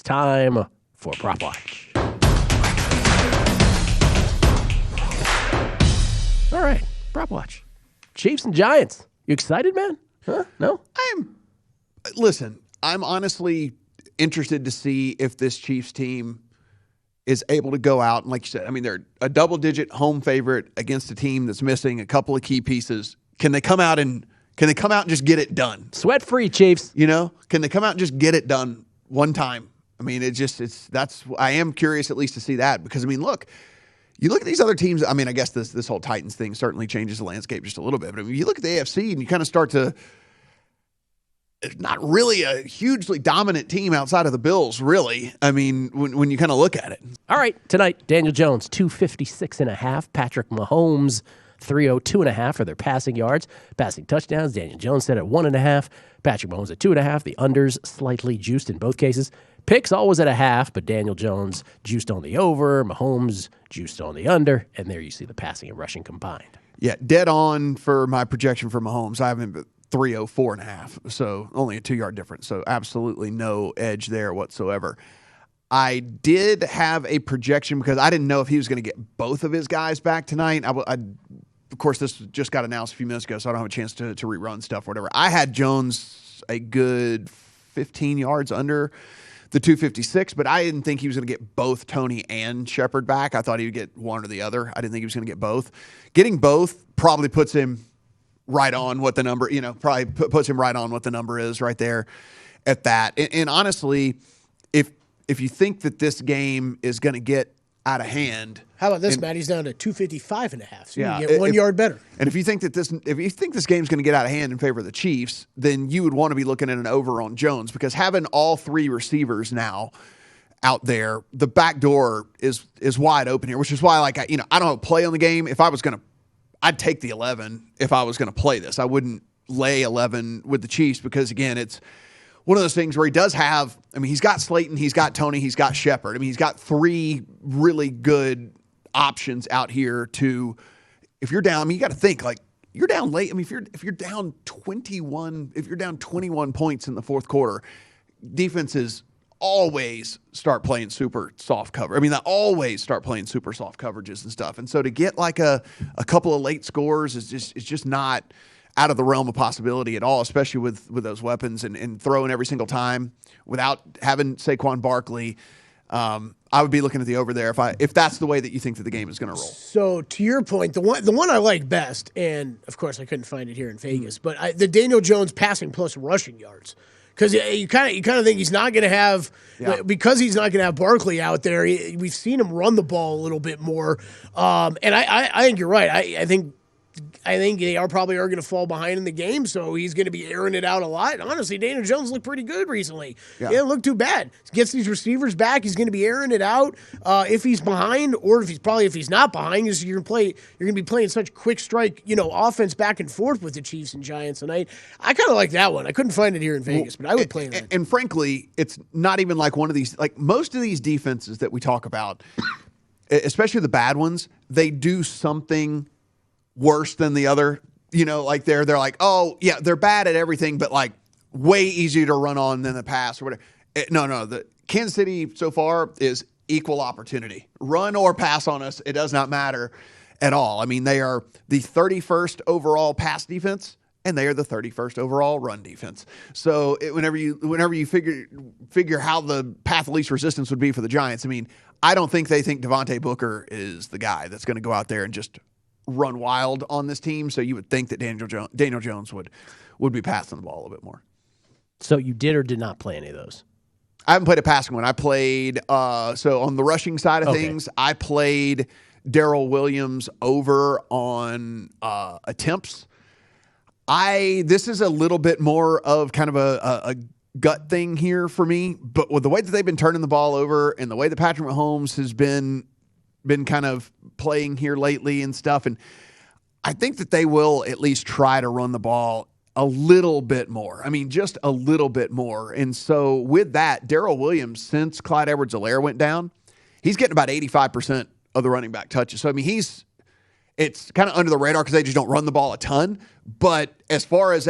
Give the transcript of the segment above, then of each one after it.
It's time for Prop Watch. All right, Prop Watch. Chiefs and Giants. You excited, man? Huh? No? Listen, I'm honestly interested to see if this Chiefs team is able to go out. And like you said, I mean, they're a double-digit home favorite against a team that's missing a couple of key pieces. Can they come out and just get it done? Sweat-free, Chiefs. Can they come out and just get it done one time? I mean, I am curious at least to see that because, I mean, look, you look at these other teams. I mean, I guess this whole Titans thing certainly changes the landscape just a little bit. But I mean, you look at the AFC and you kind of start to, it's not really a hugely dominant team outside of the Bills, really. I mean, when you kind of look at it. All right, tonight, Daniel Jones, 256.5. Patrick Mahomes, 302.5 for their passing yards. Passing touchdowns, Daniel Jones set at 1.5. Patrick Mahomes at 2.5. The unders slightly juiced in both cases. Picks always at 0.5, but Daniel Jones juiced on the over. Mahomes juiced on the under. And there you see the passing and rushing combined. Yeah, dead on for my projection for Mahomes. I have him at 304.5, so only a 2-yard difference. So absolutely no edge there whatsoever. I did have a projection because I didn't know if he was going to get both of his guys back tonight. Of course, this just got announced a few minutes ago, so I don't have a chance to rerun stuff or whatever. I had Jones a good 15 yards under the 256, but I didn't think he was going to get both Tony and Shepard back. I thought he would get one or the other. I didn't think he was going to get both. Getting both probably puts him right on what the number, puts him right on what the number is right there at that. And honestly, if you think that this game is going to get out of hand. How about this, Matt? He's down to 255.5, so you get 1 yard better. And if you think this game's going to get out of hand in favor of the Chiefs, then you would want to be looking at an over on Jones because having all three receivers now out there, the back door is wide open here, which is why I don't play on the game. If I was going to, I'd take the 11 if I was going to play this. I wouldn't lay 11 with the Chiefs because again, it's one of those things where he does have, he's got Slayton, he's got Tony, he's got Shepard. He's got three really good options out here to, if you're down, you got to think you're down late. If you're down 21 points in the fourth quarter, defenses always start playing super soft cover. They always start playing super soft coverages and stuff. And so to get a couple of late scores is just not out of the realm of possibility at all, especially with those weapons and throwing every single time without having Saquon Barkley. I would be looking at the over there if that's the way that you think that the game is going to roll. So to your point, the one I like best, and of course I couldn't find it here in Vegas, but the Daniel Jones passing plus rushing yards. Because you kind of think he's not going to have because he's not going to have Barkley out there. We've seen him run the ball a little bit more, and I think you're right. I think they probably are going to fall behind in the game, so he's going to be airing it out a lot. Honestly, Daniel Jones looked pretty good recently. Yeah. He didn't look too bad. Gets these receivers back, he's going to be airing it out. If he's behind, or if he's not behind, you're going to be playing such quick strike, offense back and forth with the Chiefs and Giants tonight. I kind of like that one. I couldn't find it here in Vegas, but I would play that. And frankly, it's not even like one of these. Like most of these defenses that we talk about, especially the bad ones, they do something worse than the other, they're like, oh yeah, they're bad at everything, but way easier to run on than the pass or whatever. No, the Kansas City so far is equal opportunity. Run or pass on us, it does not matter at all. They are the 31st overall pass defense, and they are the 31st overall run defense. So whenever you figure how the path of least resistance would be for the Giants, I don't think they think Devontae Booker is the guy that's going to go out there and just run wild on this team, so you would think that Daniel Jones would be passing the ball a little bit more. So you did or did not play any of those? I haven't played a passing one. I played so on the rushing side of things, I played Darrell Williams over on attempts. This is a little bit more of kind of a gut thing here for me, but with the way that they've been turning the ball over and the way that Patrick Mahomes has been kind of playing here lately and stuff. And I think that they will at least try to run the ball a little bit more. Just a little bit more. And so with that, Darrell Williams, since Clyde Edwards-Helaire went down, he's getting about 85% of the running back touches. So, it's kind of under the radar because they just don't run the ball a ton. But as far as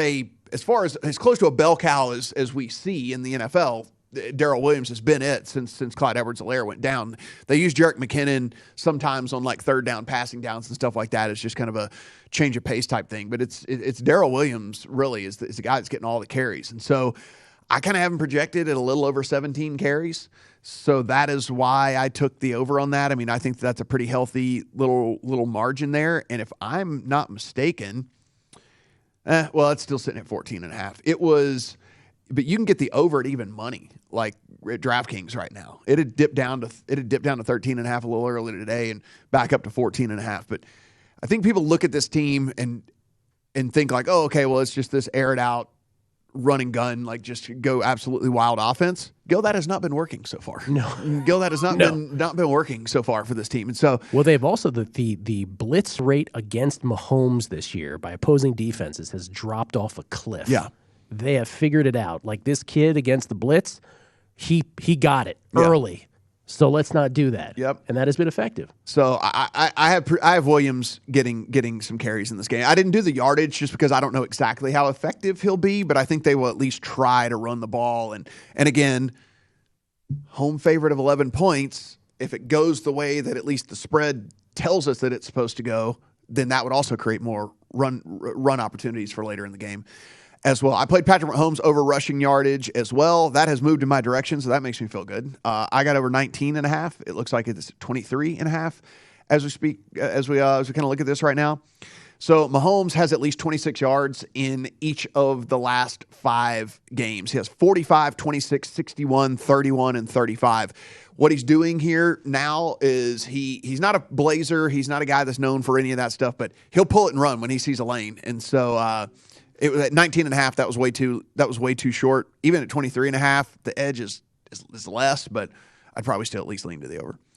close to a bell cow as we see in the NFL, Darrell Williams has been it since Clyde Edwards-Helaire went down. They use Jerick McKinnon sometimes on like third down passing downs and stuff like that. It's just kind of a change of pace type thing. But it's Darrell Williams really is the guy that's getting all the carries. And so I kind of have him projected at a little over 17 carries. So that is why I took the over on that. I mean, I think that's a pretty healthy little margin there. And if I'm not mistaken, well, it's still sitting at 14.5. It was, but you can get the over at even money, like at DraftKings right now. It had dipped down to 13.5 a little earlier today and back up to 14.5. But I think people look at this team and think like, oh, okay, well, it's just this aired out run and gun, like just go absolutely wild offense. Gil, that has not been working so far. No, Gil, that has not been working so far for this team. And so, well, they've also the blitz rate against Mahomes this year by opposing defenses has dropped off a cliff. Yeah, they have figured it out. Like this kid against the blitz, he got it early. So let's not do that. Yep. And that has been effective. So I have Williams getting some carries in this game. I didn't do the yardage just because I don't know exactly how effective he'll be, but I think they will at least try to run the ball. And again, home favorite of 11 points. If it goes the way that at least the spread tells us that it's supposed to go, then that would also create more run opportunities for later in the game as well. I played Patrick Mahomes over rushing yardage as well. That has moved in my direction, so that makes me feel good. I got over 19.5. It looks like it's 23.5 as we speak, as we kind of look at this right now. So Mahomes has at least 26 yards in each of the last 5 games. He has 45, 26, 61, 31, and 35. What he's doing here now is he's not a blazer. He's not a guy that's known for any of that stuff, but he'll pull it and run when he sees a lane. And so it was at 19.5. That was way too short. Even at 23.5, the edge is less, but I'd probably still at least lean to the over.